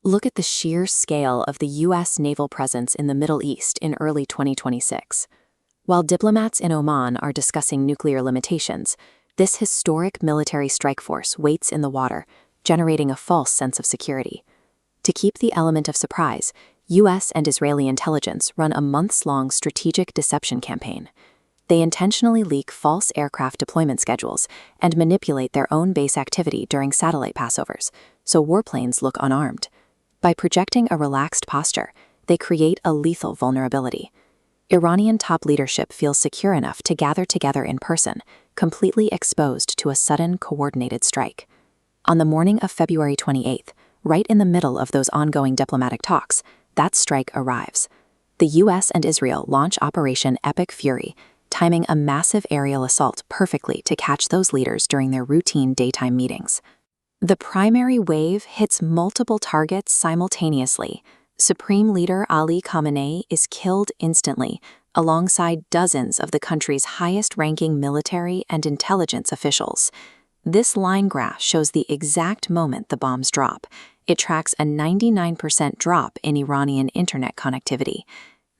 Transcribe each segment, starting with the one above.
Look at the sheer scale of the U.S. naval presence in the Middle East in early 2026. While diplomats in Oman are discussing nuclear limitations, this historic military strike force waits in the water, generating a false sense of security. To keep the element of surprise, U.S. and Israeli intelligence run a months-long strategic deception campaign. They intentionally leak false aircraft deployment schedules and manipulate their own base activity during satellite passovers, so warplanes look unarmed. By projecting a relaxed posture, they create a lethal vulnerability. Iranian top leadership feels secure enough to gather together in person, completely exposed to a sudden, coordinated strike. On the morning of February 28th, right in the middle of those ongoing diplomatic talks, that strike arrives. The U.S. and Israel launch Operation Epic Fury, timing a massive aerial assault perfectly to catch those leaders during their routine daytime meetings. The primary wave hits multiple targets simultaneously. Supreme Leader Ali Khamenei is killed instantly, alongside dozens of the country's highest-ranking military and intelligence officials. This line graph shows the exact moment the bombs drop. It tracks a 99% drop in Iranian internet connectivity.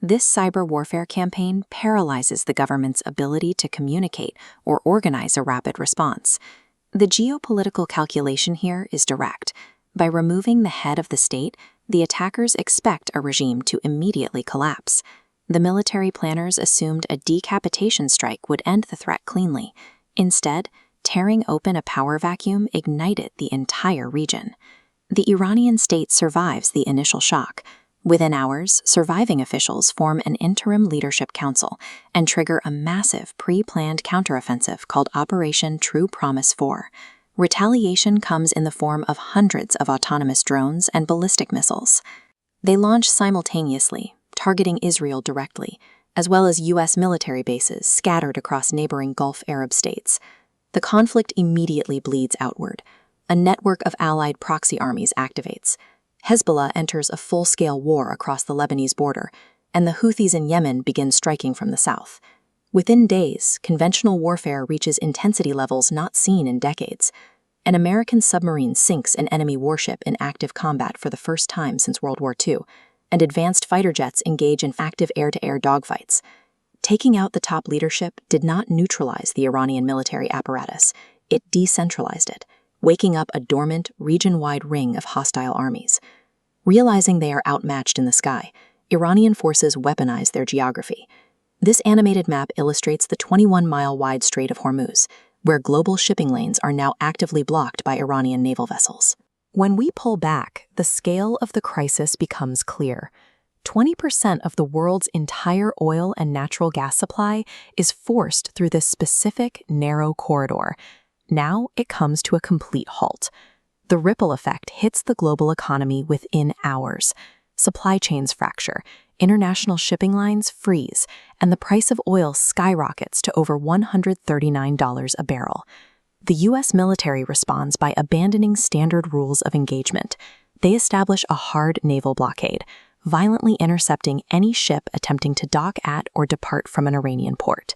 This cyber warfare campaign paralyzes the government's ability to communicate or organize a rapid response. The geopolitical calculation here is direct. By removing the head of the state, the attackers expect a regime to immediately collapse. The military planners assumed a decapitation strike would end the threat cleanly. Instead, tearing open a power vacuum ignited the entire region. The Iranian state survives the initial shock. Within hours, surviving officials form an interim leadership council and trigger a massive pre-planned counteroffensive called Operation True Promise 4. Retaliation comes in the form of hundreds of autonomous drones and ballistic missiles. They launch simultaneously, targeting Israel directly, as well as U.S. military bases scattered across neighboring Gulf Arab states. The conflict immediately bleeds outward. A network of allied proxy armies activates. Hezbollah enters a full-scale war across the Lebanese border, and the Houthis in Yemen begin striking from the south. Within days, conventional warfare reaches intensity levels not seen in decades. An American submarine sinks an enemy warship in active combat for the first time since World War II, and advanced fighter jets engage in active air-to-air dogfights. Taking out the top leadership did not neutralize the Iranian military apparatus, it decentralized it, waking up a dormant, region-wide ring of hostile armies. Realizing they are outmatched in the sky, Iranian forces weaponize their geography. This animated map illustrates the 21-mile-wide Strait of Hormuz, where global shipping lanes are now actively blocked by Iranian naval vessels. When we pull back, the scale of the crisis becomes clear. 20% of the world's entire oil and natural gas supply is forced through this specific, narrow corridor. Now it comes to a complete halt. The ripple effect hits the global economy within hours. Supply chains fracture, international shipping lines freeze, and the price of oil skyrockets to over $139 a barrel. The U.S. military responds by abandoning standard rules of engagement. They establish a hard naval blockade, violently intercepting any ship attempting to dock at or depart from an Iranian port.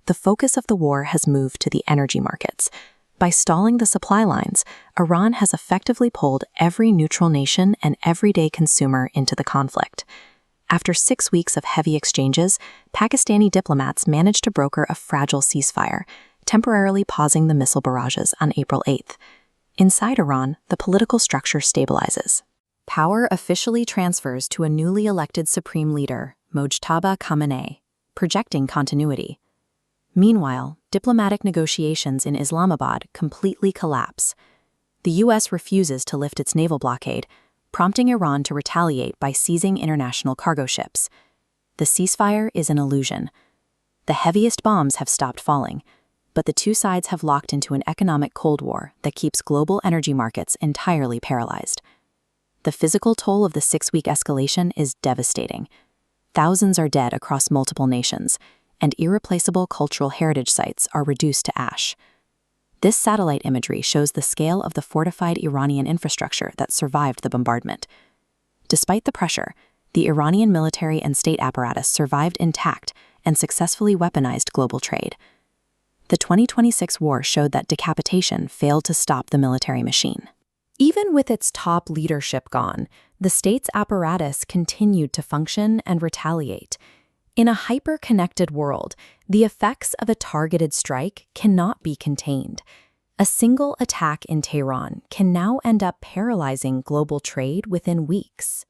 The focus of the war has moved to the energy markets. By stalling the supply lines, Iran has effectively pulled every neutral nation and everyday consumer into the conflict. After 6 weeks of heavy exchanges, Pakistani diplomats managed to broker a fragile ceasefire, temporarily pausing the missile barrages on April 8th. Inside Iran, the political structure stabilizes. Power officially transfers to a newly elected supreme leader, Mojtaba Khamenei, projecting continuity. Meanwhile, diplomatic negotiations in Islamabad completely collapse. The U.S. refuses to lift its naval blockade, prompting Iran to retaliate by seizing international cargo ships. The ceasefire is an illusion. The heaviest bombs have stopped falling, but the two sides have locked into an economic Cold War that keeps global energy markets entirely paralyzed. The physical toll of the 6-week escalation is devastating. Thousands are dead across multiple nations, and irreplaceable cultural heritage sites are reduced to ash. This satellite imagery shows the scale of the fortified Iranian infrastructure that survived the bombardment. Despite the pressure, the Iranian military and state apparatus survived intact and successfully weaponized global trade. The 2026 war showed that decapitation failed to stop the military machine. Even with its top leadership gone, the state's apparatus continued to function and retaliate. In a hyper-connected world, the effects of a targeted strike cannot be contained. A single attack in Tehran can now end up paralyzing global trade within weeks.